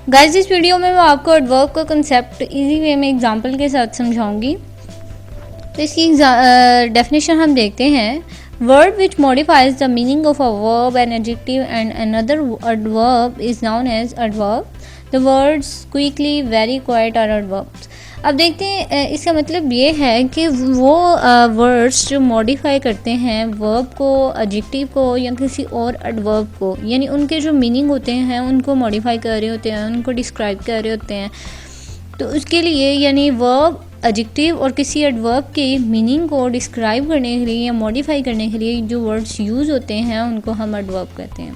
Guys इस video में मैं आपको एडवर्ब का कंसेप्ट इजी वे में एग्जांपल के साथ समझाऊंगी। तो इसकी डेफिनेशन हम देखते हैं। Word which modifies the meaning of a verb an adjective and another adverb is known as adverb. The words quickly, very, quite are adverbs. अब देखते हैं इसका मतलब ये है कि वो वर्ड्स जो मॉडिफाई करते हैं वर्ब को, एडजेक्टिव को या किसी और एडवर्ब को, यानी उनके जो मीनिंग होते हैं उनको मॉडिफाई कर रहे होते हैं, उनको डिस्क्राइब कर रहे होते हैं। तो उसके लिए यानी वर्ब, एडजेक्टिव और किसी एडवर्ब के मीनिंग को डिस्क्राइब करने के लिए या मॉडिफाई करने के लिए जो वर्ड्स यूज़ होते हैं उनको हम एडवर्ब कहते हैं।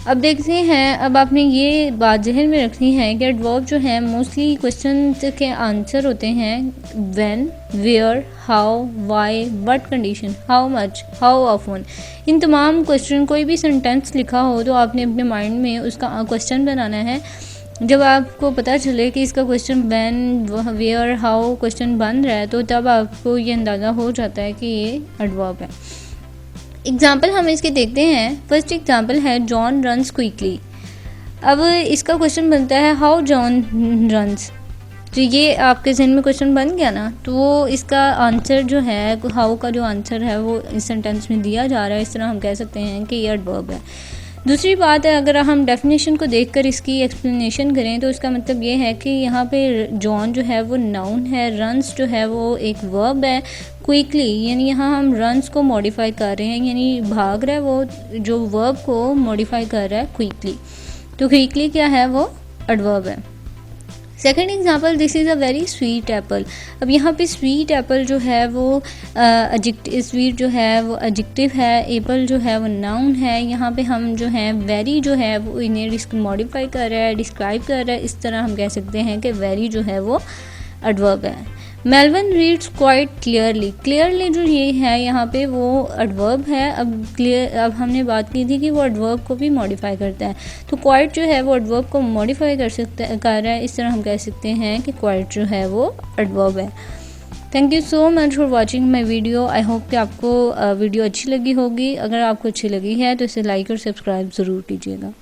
अब देखते हैं, अब आपने ये बात जहन में रखनी है कि एडवर्ब जो है मोस्टली क्वेश्चन के आंसर होते हैं when, where, how, why, what condition, how much, how often. इन तमाम क्वेश्चन, कोई भी सेंटेंस लिखा हो तो आपने अपने माइंड में उसका क्वेश्चन बनाना है। जब आपको पता चले कि इसका question when, where, how question बन रहा है तो तब आपको ये अंदाज़ा हो जाता है कि ये एडवर्ब है। एग्जाम्पल हम इसके देखते हैं। फर्स्ट एग्जाम्पल है जॉन रन्स क्विकली। अब इसका क्वेश्चन बनता है हाउ जॉन रन्स। तो ये आपके जहन में क्वेश्चन बन गया ना, तो वो इसका आंसर जो है, हाउ का जो आंसर है वो इस सेंटेंस में दिया जा रहा है। इस तरह हम कह सकते हैं कि ये एडवर्ब है। दूसरी बात है, अगर हम डेफिनेशन को देखकर इसकी एक्सप्लेनेशन करें तो इसका मतलब ये है कि यहाँ पे जॉन जो है वो नाउन है, रन्स जो है वो एक वर्ब है, क्विकली यानी यहाँ हम रन्स को मॉडिफाई कर रहे हैं, यानी भाग रहा है वो, जो वर्ब को मॉडिफाई कर रहा है क्विकली। तो क्विकली क्या है, वो एडवर्ब है। Second example, this is a very sweet Apple. अब यहाँ पे स्वीट एप्पल जो है वो एडजेक्टिव, स्वीट जो है वो एडजेक्टिव है, एप्पल जो है वो नाउन है। यहाँ पे हम जो है वेरी जो है वो इन्हें मॉडिफाई कर रहा है, डिस्क्राइब कर रहा है। इस तरह हम कह सकते हैं कि वेरी जो है वो एडवर्ब है। Melvin reads quite clearly. Clearly जो ये है यहाँ पे वो एडवर्ब है। अब हमने बात की थी कि वो एडवर्ब को भी मॉडिफाई करता है, तो क्वाइट जो है वो एडवर्ब को मॉडिफाई कर रहा है। इस तरह हम कह सकते हैं कि क्वाइट जो है वो एडवर्ब है। Thank you so much for watching my video. I hope कि आपको वीडियो अच्छी लगी होगी। अगर आपको अच्छी लगी है तो इसे लाइक और सब्सक्राइब ज़रूर कीजिएगा।